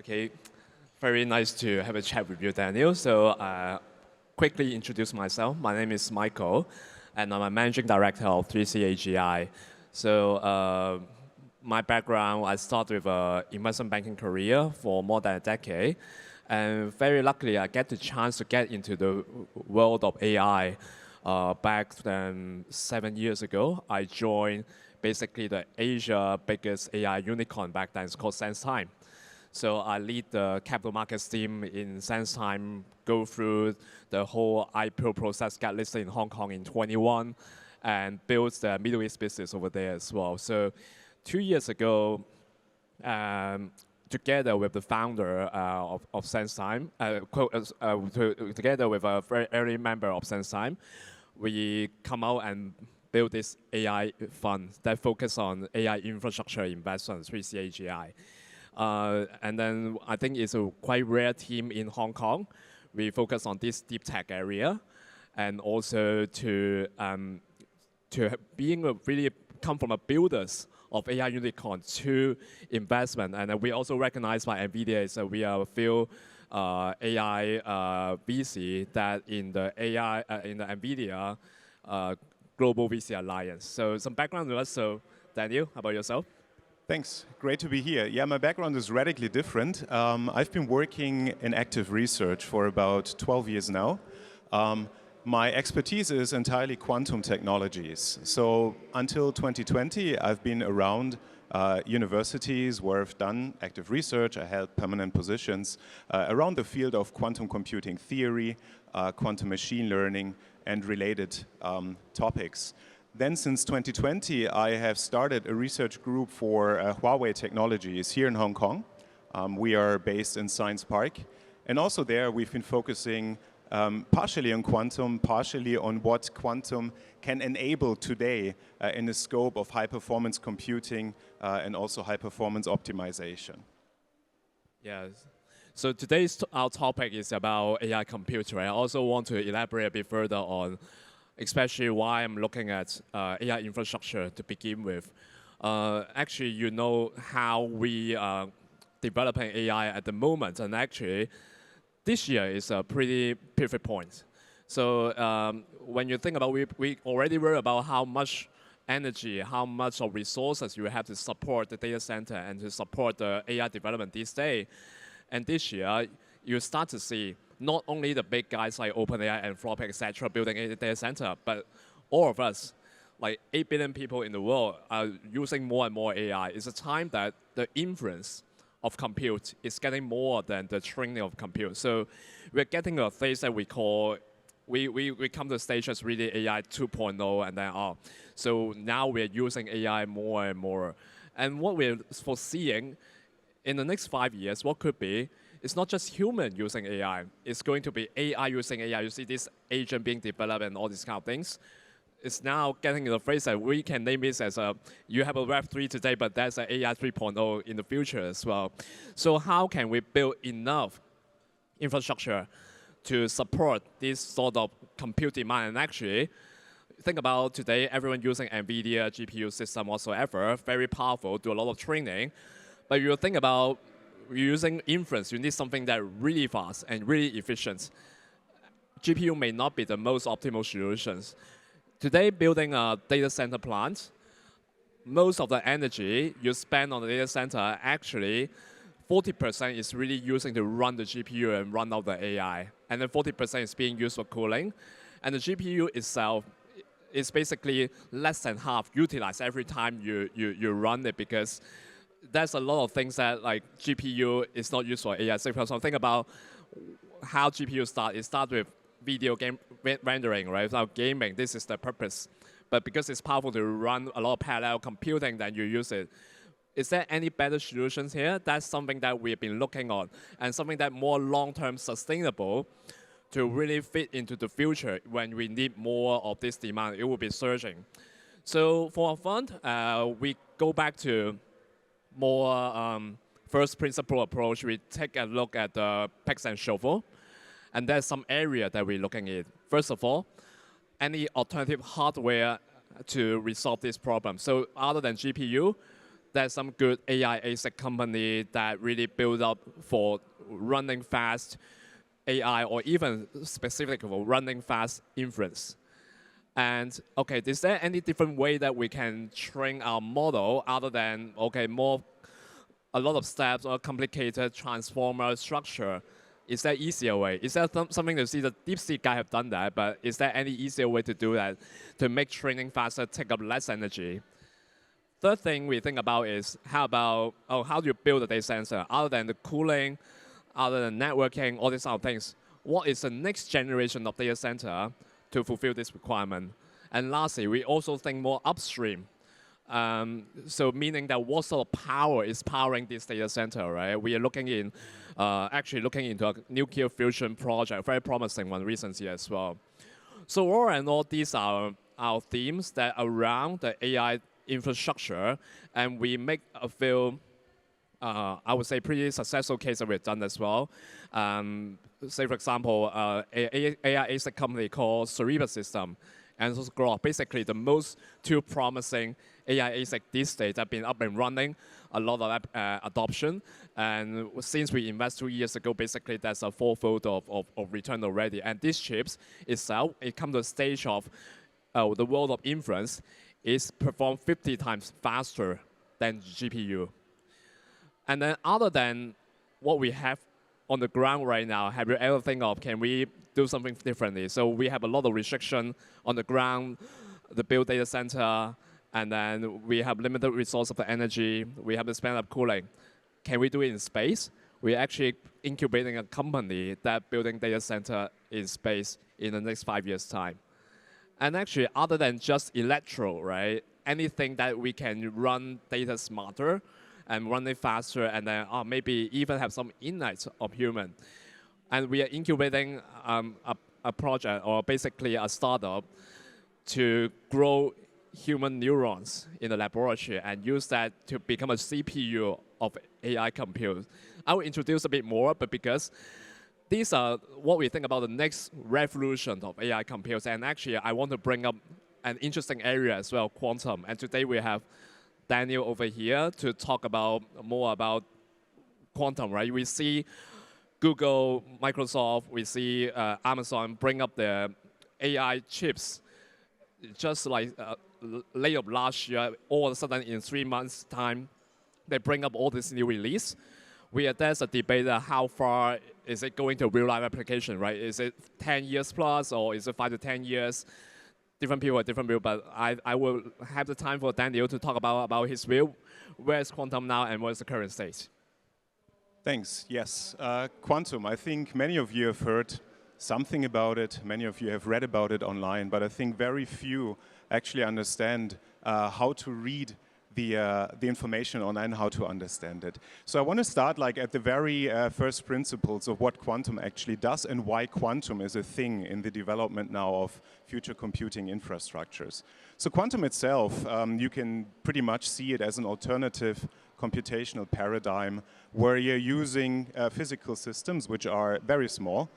Okay, very nice to have a chat with you, Daniel. So quickly introduce myself. My name is Michael, and I'm a managing director of 3C AGI. So my background, I started with an investment banking career for more than a decade. And very luckily, I get the chance to get into the world of AI. Back then, 7 years ago, I joined basically the Asia biggest AI unicorn back then. It's called SenseTime. So I lead the capital markets team in SenseTime, go through the whole IPO process, get listed in Hong Kong in 21, and build the Middle East business over there as well. So 2 years ago, together with the founder of SenseTime, together with a very early member of SenseTime, we come out and build this AI fund that focus on AI infrastructure investment, 3C AGI. And then I think it's a quite rare team in Hong Kong. We focus on this deep tech area, and also to being really come from a builders of AI unicorn to investment. And we also recognize by NVIDIA is that we are a few AI VC that in the AI in the NVIDIA Global VC Alliance. So some background to us. So Daniel, how about yourself? Thanks. Great to be here. Yeah, my background is radically different. I've been working in active research for about 12 years now. My expertise is entirely quantum technologies. So until 2020, I've been around universities where I've done active research. I held permanent positions around the field of quantum computing theory, quantum machine learning, and related topics. Then since 2020, I have started a research group for Huawei Technologies here in Hong Kong. We are based in Science Park. And also there, we've been focusing partially on quantum, partially on what quantum can enable today in the scope of high-performance computing and also high-performance optimization. Yes. So today's our topic is about AI computer. I also want to elaborate a bit further on especially why I'm looking at AI infrastructure to begin with. Actually, you know how we are developing AI at the moment, and actually, this year is a pretty pivot point. So when you think about, we already worry about how much energy, how much of resources you have to support the data center and to support the AI development this day. And this year, you start to see not only the big guys like OpenAI, Anthropic, etc., building a data center, but all of us, like 8 billion people in the world, are using more and more AI. It's a time that the inference of compute is getting more than the training of compute. So we're getting a phase that we call, we come to a stage as really AI 2.0, and then, so now we're using AI more and more. And what we're foreseeing in the next 5 years, what could be, it's not just human using AI. It's going to be AI using AI. You see this agent being developed and all these kind of things. It's now getting to the phrase that we can name this as you have a Web3 today, but that's an AI 3.0 in the future as well. So how can we build enough infrastructure to support this sort of compute demand? And actually, think about today, everyone using NVIDIA GPU system whatsoever, very powerful, do a lot of training. But you think about using inference, you need something that really fast and really efficient. GPU may not be the most optimal solutions. Today, building a data center plant, most of the energy you spend on the data center, actually, 40% is really using to run the GPU and run out the AI. And then 40% is being used for cooling. And the GPU itself is basically less than half utilized every time you run it, because there's a lot of things that like GPU is not used for AI. So think about how GPU start. It starts with video game rendering, right? So gaming, this is the purpose. But because it's powerful to run a lot of parallel computing, then you use it. Is there any better solutions here? That's something that we've been looking on, and something that more long-term sustainable to really fit into the future when we need more of this demand. It will be surging. So for our fund, we go back to more first principle approach. We take a look at the picks and shovel, and there's some area that we're looking at. First of all, any alternative hardware to resolve this problem. So other than GPU, there's some good AI ASIC company that really build up for running fast AI or even specifically for running fast inference. And okay, is there any different way that we can train our model other than okay a lot of steps or complicated transformer structure? Is there easier way? Is there something to see the DeepSeek guy have done that, but is there any easier way to do that to make training faster, take up less energy? Third thing we think about is how do you build a data center? Other than the cooling, other than networking, all these other things, what is the next generation of data center to fulfill this requirement? And lastly, we also think more upstream. So meaning that what sort of power is powering this data center, right? We are looking in, actually looking into a nuclear fusion project, very promising one recently as well. So all in all, these are our themes that are around the AI infrastructure, and we make a few, I would say, pretty successful case that we've done as well. Say, for example, AI ASIC company called Cerebras System and also Groq, basically the most two promising AI ASIC these days have been up and running, a lot of adoption. And since we invest 2 years ago, basically that's a fourfold of return already. And these chips itself, it comes to a stage of the world of inference is performed 50 times faster than GPU. And then other than what we have on the ground right now, have you ever think of, can we do something differently? So we have a lot of restriction on the ground, the build data center, and then we have limited resource of the energy, we have to spend up cooling. Can we do it in space? We're actually incubating a company that building data center in space in the next 5 years' time. And actually, other than just electro, right, anything that we can run data smarter and run it faster, and then maybe even have some insights of human. And we are incubating a project, or basically a startup, to grow human neurons in the laboratory and use that to become a CPU of AI compute. I will introduce a bit more, but because these are what we think about the next revolution of AI compute. And actually, I want to bring up an interesting area as well, quantum. And today we have Daniel over here to talk about more about quantum, right? We see Google, Microsoft, we see Amazon bring up their AI chips just like late of last year, all of a sudden in 3 months' time, they bring up all this new release. There's a debate how far is it going to real life application, right? Is it 10 years plus or is it 5 to 10 years? Different people have different view, but I will have the time for Daniel to talk about his view. Where is quantum now and what is the current state? Thanks, yes. Quantum, I think many of you have heard something about it, many of you have read about it online, but I think very few actually understand how to read the information on and how to understand it. So I want to start like at the very first principles of what quantum actually does and why quantum is a thing in the development now of future computing infrastructures. So quantum itself, you can pretty much see it as an alternative computational paradigm where you're using physical systems which are very small,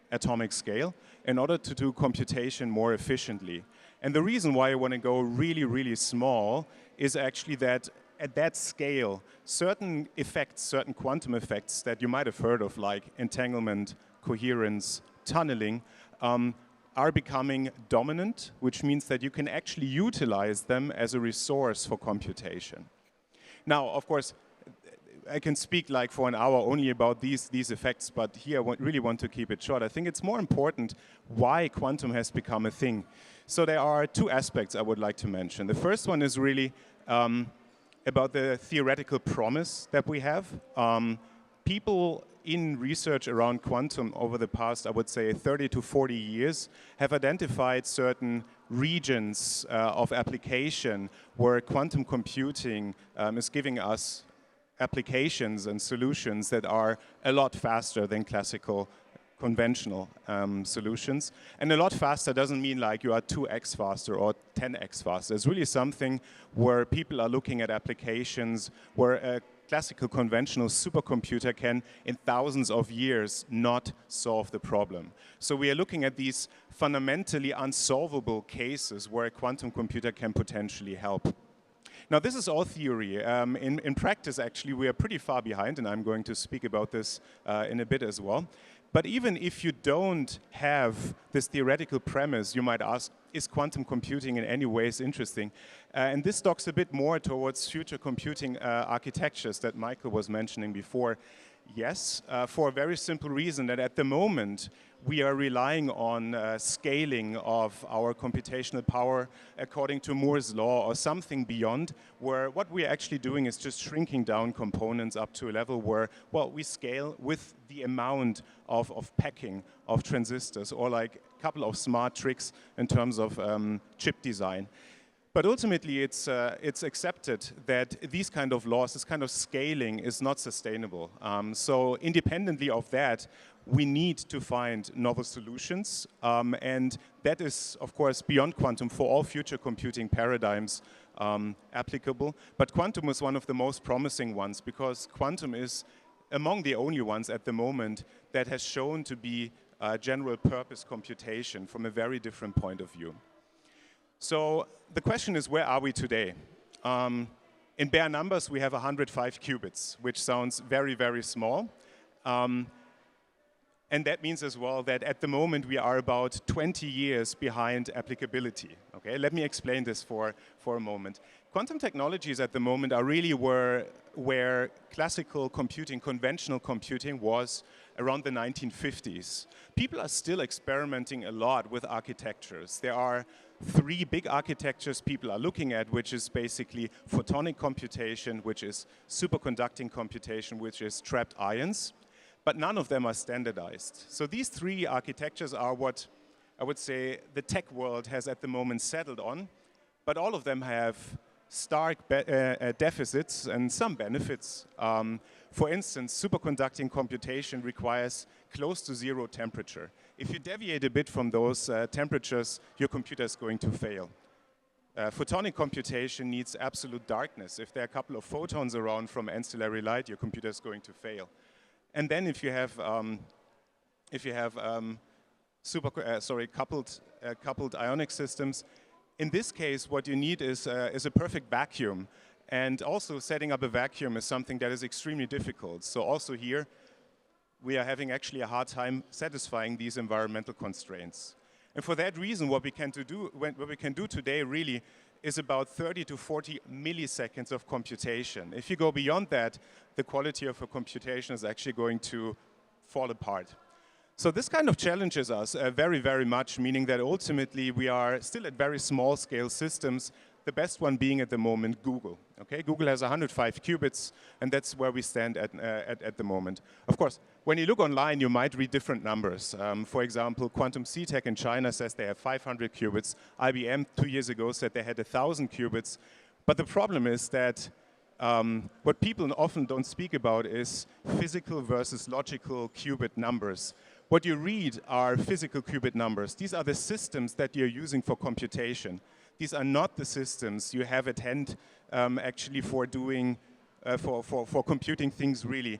atomic scale, in order to do computation more efficiently. And the reason why I want to go really, really small is actually that at that scale, certain effects, certain quantum effects that you might have heard of, like entanglement, coherence, tunneling, are becoming dominant, which means that you can actually utilize them as a resource for computation. Now, of course, I can speak like for an hour only about these effects, but here I really want to keep it short. I think it's more important why quantum has become a thing. So there are two aspects I would like to mention. The first one is really about the theoretical promise that we have. People in research around quantum over the past, I would say, 30 to 40 years have identified certain regions of application where quantum computing is giving us applications and solutions that are a lot faster than classical conventional solutions. And a lot faster doesn't mean like you are 2x faster or 10x faster. It's really something where people are looking at applications where a classical conventional supercomputer can, in thousands of years, not solve the problem. So we are looking at these fundamentally unsolvable cases where a quantum computer can potentially help. Now, this is all theory. In practice, actually, we are pretty far behind, and I'm going to speak about this in a bit as well. But even if you don't have this theoretical premise, you might ask, is quantum computing in any ways interesting? And this talks a bit more towards future computing architectures that Michael was mentioning before. Yes, for a very simple reason that at the moment we are relying on scaling of our computational power according to Moore's law or something beyond, where what we're actually doing is just shrinking down components up to a level where, well, we scale with the amount of packing of transistors, or like a couple of smart tricks in terms of chip design. But ultimately, it's accepted that these kind of laws, this kind of scaling is not sustainable. So independently of that, we need to find novel solutions. And that is, of course, beyond quantum for all future computing paradigms applicable. But quantum is one of the most promising ones, because quantum is among the only ones at the moment that has shown to be general purpose computation from a very different point of view. So the question is, where are we today? In bare numbers, we have 105 qubits, which sounds very, very small. And that means as well that at the moment we are about 20 years behind applicability. Okay, let me explain this for a moment. Quantum technologies at the moment are really where classical computing, conventional computing was around the 1950s. People are still experimenting a lot with architectures. There are 3 big architectures people are looking at, which is basically photonic computation, which is superconducting computation, which is trapped ions. But none of them are standardized. So these 3 architectures are what I would say the tech world has at the moment settled on, but all of them have stark deficits and some benefits. For instance, superconducting computation requires close to 0 temperature. If you deviate a bit from those temperatures, your computer is going to fail. Photonic computation needs absolute darkness. If there are a couple of photons around from ancillary light, your computer is going to fail. And then if you have coupled ionic systems, in this case, what you need is a perfect vacuum. And also setting up a vacuum is something that is extremely difficult. So also here, we are having actually a hard time satisfying these environmental constraints. And for that reason, what we can do today really is about 30 to 40 milliseconds of computation. If you go beyond that, the quality of a computation is actually going to fall apart. So this kind of challenges us very, very much, meaning that ultimately we are still at very small scale systems, the best one being at the moment Google. Okay? Google has 105 qubits, and that's where we stand at the moment. Of course, when you look online, you might read different numbers. For example, Quantum CTech in China says they have 500 qubits. IBM 2 years ago said they had 1,000 qubits. But the problem is that what people often don't speak about is physical versus logical qubit numbers. What you read are physical qubit numbers. These are the systems that you're using for computation. These are not the systems you have at hand actually for doing, for computing things really.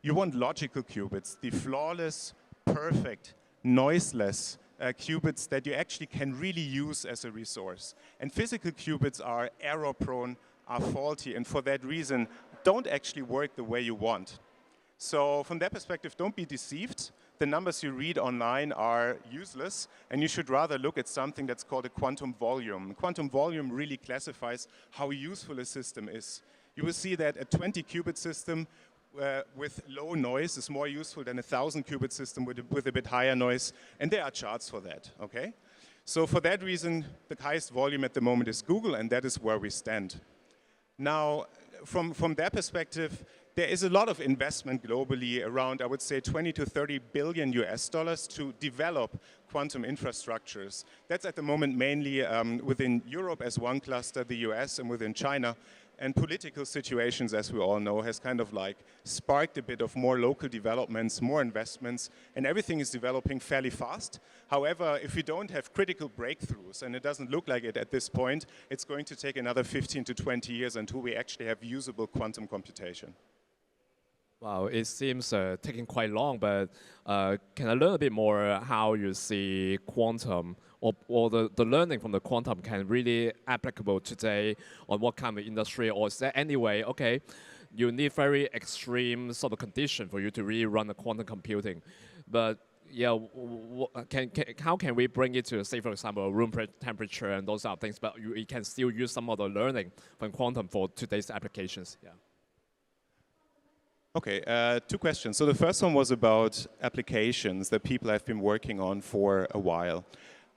You want logical qubits, the flawless, perfect, noiseless qubits that you actually can really use as a resource. And physical qubits are error prone, are faulty, and for that reason don't actually work the way you want. So from that perspective, don't be deceived. The numbers you read online are useless, and you should rather look at something that's called a quantum volume. Quantum volume really classifies how useful a system is. You will see that a 20 qubit system with low noise is more useful than a 1,000 qubit system with a bit higher noise, and there are charts for that, okay? So for that reason, the highest volume at the moment is Google, and that is where we stand. Now, from their perspective, there is a lot of investment globally around, I would say, 20 to 30 billion US dollars to develop quantum infrastructures. That's at the moment mainly within Europe as one cluster, the US, and within China. And political situations, as we all know, has kind of like sparked a bit of more local developments, more investments, and everything is developing fairly fast. However, if we don't have critical breakthroughs, and it doesn't look like it at this point, it's going to take another 15 to 20 years until we actually have usable quantum computation. Wow, it seems taking quite long, but can I learn a bit more how you see quantum or the learning from the quantum can really applicable today on what kind of industry, or is there any way, okay, you need very extreme sort of condition for you to really run a quantum computing, but yeah, how can we bring it to, say, for example, room temperature and those other things, but you can still use some of the learning from quantum for today's applications? Yeah. Okay, two questions. So the first one was about applications that people have been working on for a while.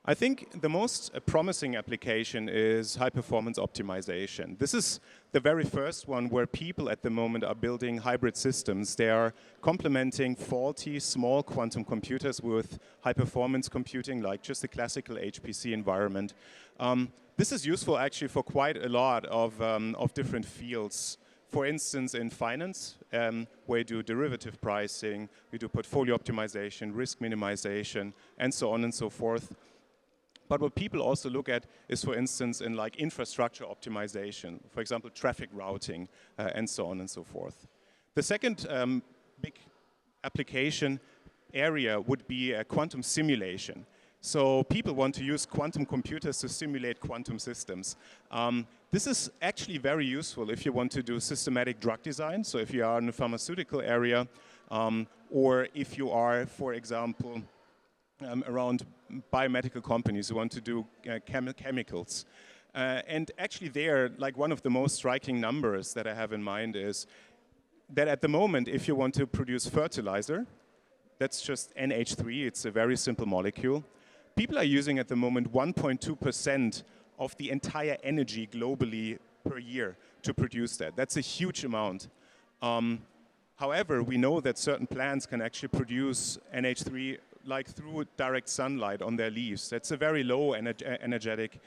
I think the most promising application is high-performance optimization. This is the very first one where people at the moment are building hybrid systems. They are complementing faulty small quantum computers with high-performance computing, like just a classical HPC environment. This is useful actually for quite a lot of different fields. For instance, in finance, where you do derivative pricing, we do portfolio optimization, risk minimization, and so on and so forth. But what people also look at is, for instance, in like infrastructure optimization, for example, traffic routing, and so on and so forth. The second big application area would be quantum simulation. So people want to use quantum computers to simulate quantum systems. This is actually very useful if you want to do systematic drug design. So if you are in the pharmaceutical area, or if you are, for example, around biomedical companies who want to do chemicals. And actually there, like one of the most striking numbers that I have in mind is that at the moment, if you want to produce fertilizer, that's just NH3, it's a very simple molecule. People are using at the moment 1.2% of the entire energy globally per year to produce that. That's a huge amount. However, we know that certain plants can actually produce NH3 like through direct sunlight on their leaves. That's a very low energetic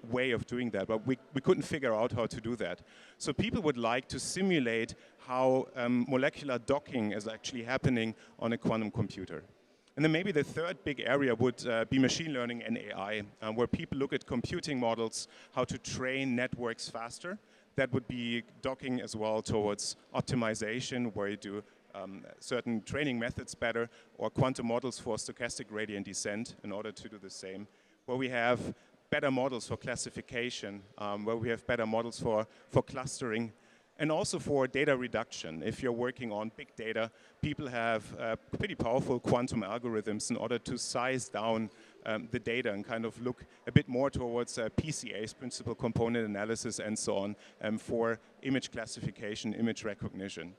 way of doing that, but we couldn't figure out how to do that. So people would like to simulate how molecular docking is actually happening on a quantum computer. And then maybe the third big area would be machine learning and AI, where people look at computing models, how to train networks faster. That would be docking as well towards optimization, where you do certain training methods better, or quantum models for stochastic gradient descent in order to do the same, where we have better models for classification, where we have better models for clustering, and also for data reduction. If you're working on big data, people have pretty powerful quantum algorithms in order to size down the data and kind of look a bit more towards PCAs, principal component analysis, and so on, for image classification, image recognition.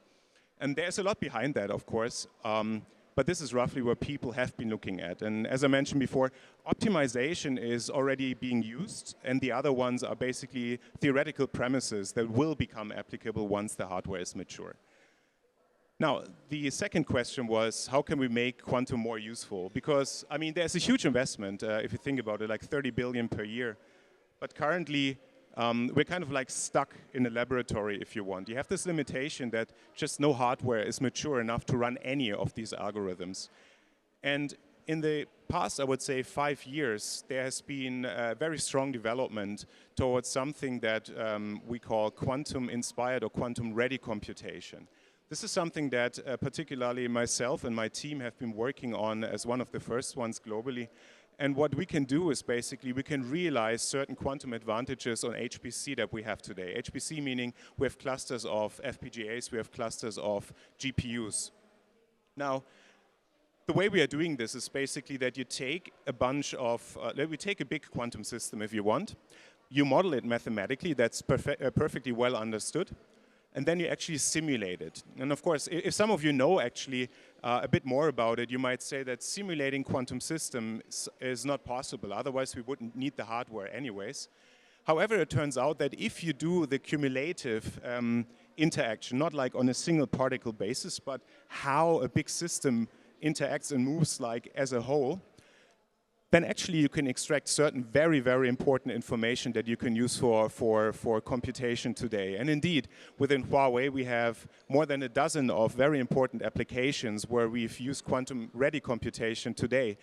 And there's a lot behind that, of course, but this is roughly what people have been looking at. And as I mentioned before, optimization is already being used, and the other ones are basically theoretical premises that will become applicable once the hardware is mature. Now, the second question was, how can we make quantum more useful? Because, I mean, there's a huge investment, if you think about it, like 30 billion per year. But currently, we're kind of like stuck in a laboratory, if you want. You have this limitation that just no hardware is mature enough to run any of these algorithms. And in the past, I would say 5 years, there has been a very strong development towards something that we call quantum-inspired or quantum-ready computation. This is something that particularly myself and my team have been working on as one of the first ones globally. And what we can do is basically we can realize certain quantum advantages on HPC that we have today. HPC meaning we have clusters of FPGAs, we have clusters of GPUs. Now, the way we are doing this is basically that you take a bunch of, we take a big quantum system if you want, you model it mathematically, that's perfectly well understood, and then you actually simulate it. And of course, if some of you know actually a bit more about it, you might say that simulating quantum systems is not possible. Otherwise, we wouldn't need the hardware anyways. However, it turns out that if you do the cumulative interaction, not like on a single particle basis, but how a big system interacts and moves like as a whole, then actually you can extract certain very, very important information that you can use for computation today. And indeed, within Huawei, we have more than a dozen of very important applications where we've used quantum-ready computation today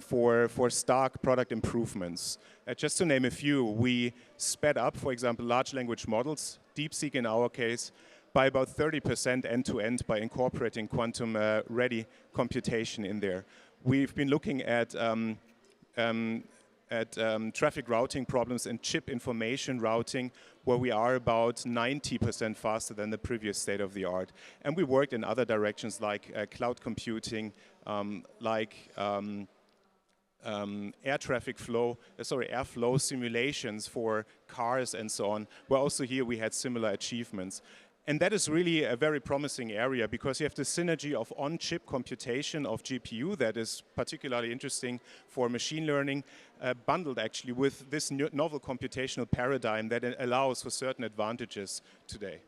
for stark product improvements. Just to name a few, we sped up, for example, large language models, DeepSeek in our case, by about 30% end-to-end by incorporating quantum-ready computation in there. We've been looking at traffic routing problems and chip information routing, where we are about 90% faster than the previous state of the art. And we worked in other directions like cloud computing, airflow simulations for cars and so on, where also here we had similar achievements. And that is really a very promising area because you have the synergy of on-chip computation of GPU that is particularly interesting for machine learning, bundled actually with this novel computational paradigm that allows for certain advantages today.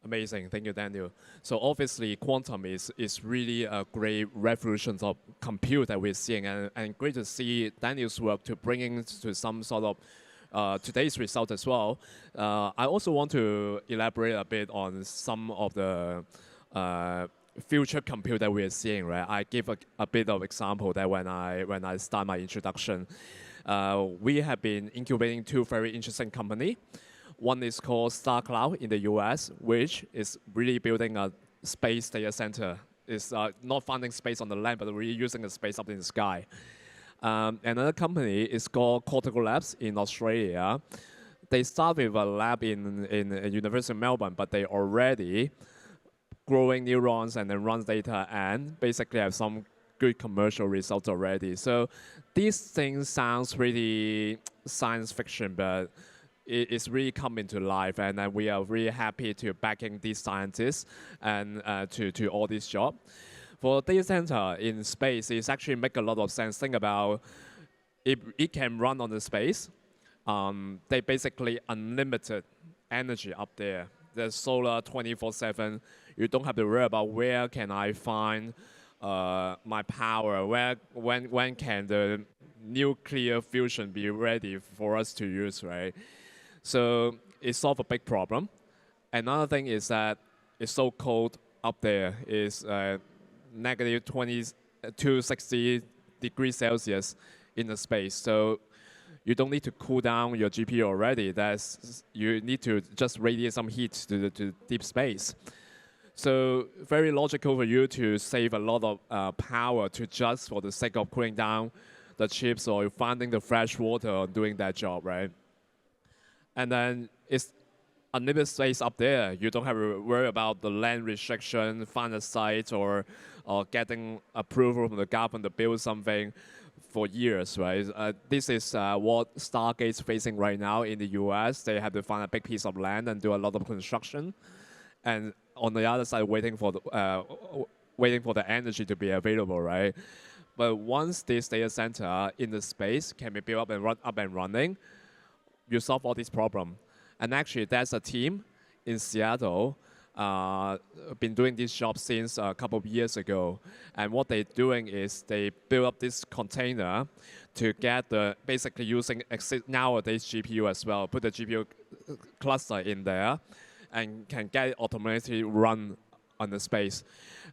Amazing, thank you, Daniel. So obviously, quantum is really a great revolution of compute that we're seeing, and great to see Daniel's work to bring to some sort of today's result as well. I also want to elaborate a bit on some of the future compute that we are seeing. Right, I give a bit of example that when I start my introduction, we have been incubating two very interesting companies. One is called StarCloud in the US, which is really building a space data center. It's not finding space on the land, but really using the space up in the sky. Another company is called Cortical Labs in Australia. They start with a lab in University of Melbourne, but they already growing neurons and then run data and basically have some good commercial results already. So these things sounds really science fiction, but it's really come into life, and we are really happy to backing these scientists and to all this job. For data center in space, it's actually make a lot of sense. Think about it can run on the space. They basically unlimited energy up there. There's solar 24/7. You don't have to worry about where can I find my power. When can the nuclear fusion be ready for us to use, right? So it solved a big problem. Another thing is that it's so cold up there. It's negative 20 to 60 degrees Celsius in the space. So you don't need to cool down your GPU already. You need to just radiate some heat to deep space. So very logical for you to save a lot of power to just for the sake of cooling down the chips or finding the fresh water or doing that job, right? And then it's unlimited space up there. You don't have to worry about the land restriction, find a site, or getting approval from the government to build something for years, right? This is what Stargate's facing right now in the US. They have to find a big piece of land and do a lot of construction. And on the other side, waiting for the energy to be available, right? But once this data center in the space can be built up and running, you solve all these problems. And actually, there's a team in Seattle been doing this job since a couple of years ago. And what they're doing is they build up this container to get basically using nowadays GPU as well, put the GPU cluster in there, and can get it automatically run on the space.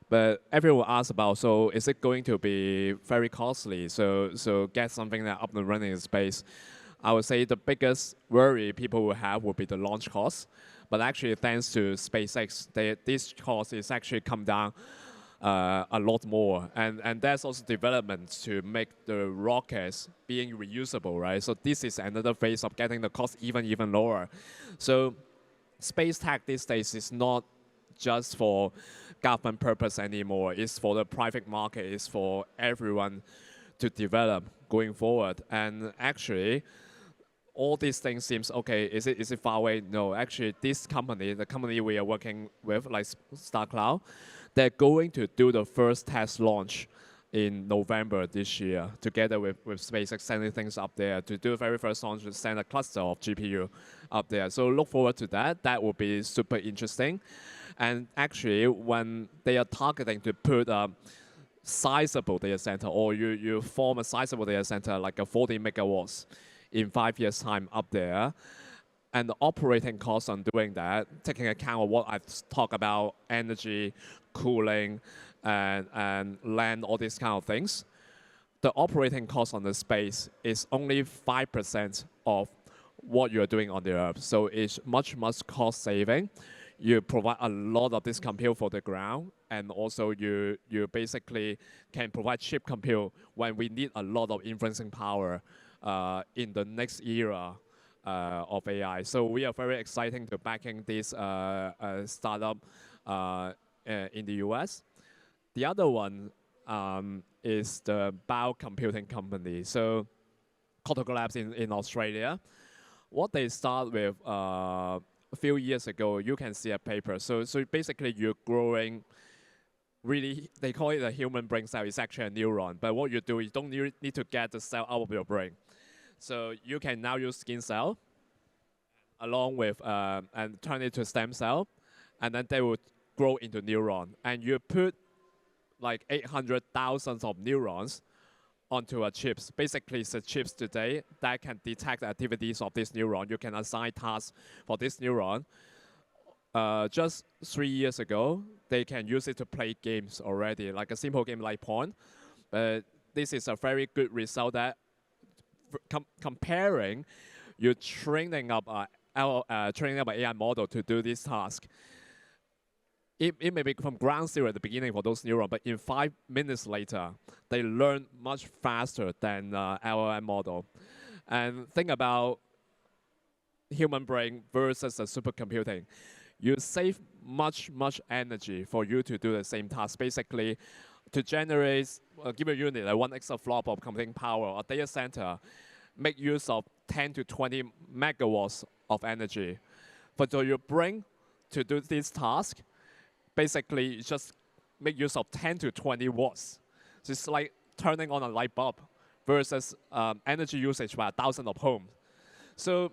But everyone asks about, so is it going to be very costly? So get something that up and running in space. I would say the biggest worry people will have will be the launch cost. But actually, thanks to SpaceX, this cost is actually come down a lot more. And there's also development to make the rockets being reusable, right? So this is another phase of getting the cost even lower. So space tech these days is not just for government purpose anymore. It's for the private market. It's for everyone to develop going forward. And actually, all these things seems okay. Is it far away? No, actually, this company, the company we are working with, like StarCloud, they're going to do the first test launch in November this year, together with SpaceX, sending things up there to do the very first launch, to send a cluster of GPU up there. So look forward to that. That will be super interesting. And actually, when they are targeting to put a sizable data center, or you form a sizable data center like a 40 megawatts, in 5 years' time up there, and the operating costs on doing that, taking account of what I've talked about, energy, cooling, and land, all these kind of things, the operating cost on the space is only 5% of what you're doing on the Earth. So it's much cost saving. you provide a lot of this compute for the ground, and also you basically can provide cheap compute when we need a lot of inferencing power in the next era of AI. So we are very excited to backing this startup in the US. The other one is the biocomputing company. So Cortical Labs in Australia. What they start with a few years ago, you can see a paper. So basically you're growing, really, they call it a human brain cell. It's actually a neuron. But what you do, you don't need to get the cell out of your brain. So you can now use skin cell along with, and turn it to stem cell, and then they would grow into neuron. And you put like 800,000 of neurons onto a chips. Basically, it's a chips today that can detect the activities of this neuron. You can assign tasks for this neuron. Just 3 years ago, they can use it to play games already, like a simple game like Pong. But this is a very good result that comparing you training up an AI model to do this task. It may be from ground zero at the beginning for those neurons, but in 5 minutes later, they learn much faster than LLM model. And think about human brain versus a supercomputing. You save much energy for you to do the same task. Basically, to generate, give a unit, like 1 exaflop of computing power, a data center, make use of 10 to 20 megawatts of energy. But for your brain to do this task, basically you just make use of 10 to 20 watts. So it's like turning on a light bulb versus energy usage by 1,000 of homes. So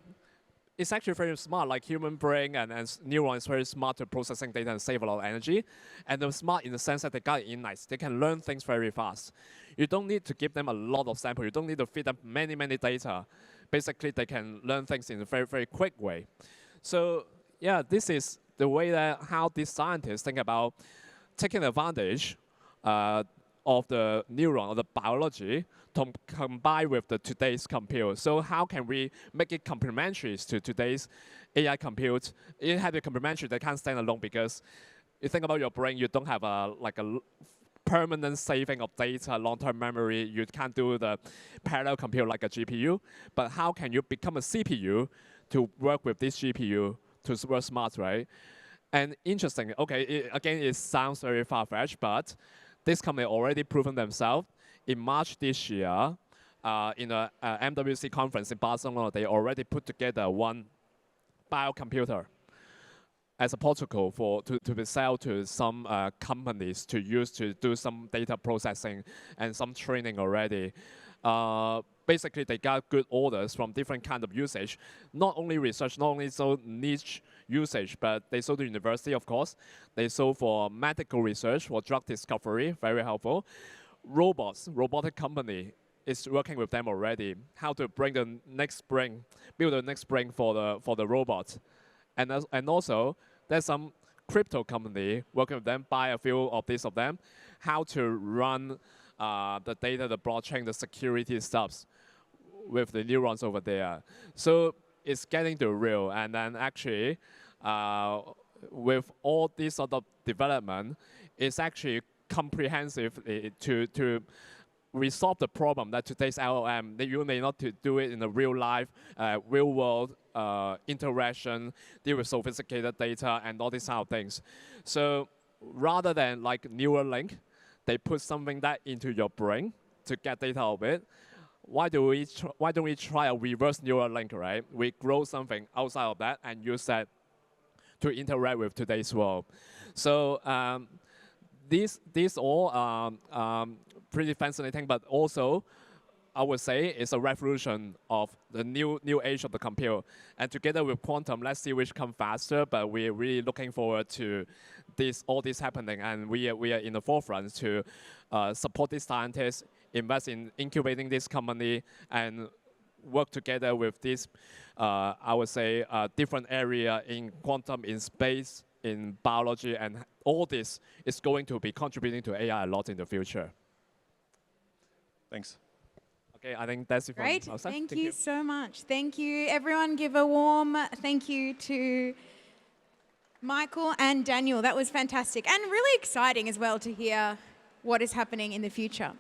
it's actually very smart, like human brain and neuron is very smart to processing data and save a lot of energy. And they're smart in the sense that they got insights. They can learn things very fast. You don't need to give them a lot of sample. You don't need to feed them many data. Basically, they can learn things in a very quick way. So yeah, this is the way that how these scientists think about taking advantage of the neuron or the biology to combine with today's compute. So how can we make it complementary to today's AI compute? It has to be complementary. They can't stand alone because you think about your brain, you don't have a permanent saving of data, long-term memory. You can't do the parallel compute like a GPU. But how can you become a CPU to work with this GPU to work smart, right? And interesting, okay, again, it sounds very far-fetched, but this company already proven themselves. In March this year, in a MWC conference in Barcelona, they already put together one biocomputer as a protocol to be sold to some companies to use to do some data processing and some training already. Basically, they got good orders from different kind of usage. Not only research, not only so niche usage, but they sold to university, of course. They sold for medical research, for drug discovery, very helpful. Robotic company is working with them already. How to bring the next brain, build the next brain for the robots. And also, there's some crypto company working with them, buy a few of these of them, how to run the data, the blockchain, the security stuffs with the neurons over there. So it's getting to real. And then actually, with all this sort of development, it's actually comprehensive to resolve the problem that today's LLM, that you may not to do it in the real life, real world interaction, deal with sophisticated data and all these kind of things. So rather than like Neuralink, they put something that into your brain to get data out of it. Why don't we try a reverse Neuralink, right? We grow something outside of that and use that to interact with today's world. So these all pretty fascinating, but also I would say it's a revolution of the new age of the compute. And together with quantum, let's see which come faster. But we're really looking forward to all this happening, and we are in the forefront to support these scientists, invest in incubating this company, and work together with this, I would say, different area in quantum, in space, in biology, and all this is going to be contributing to AI a lot in the future. Thanks. Okay, I think that's it from Great. our side. Thank you so much. Thank you. Everyone give a warm thank you to Michael and Daniel, that was fantastic and really exciting as well to hear what is happening in the future.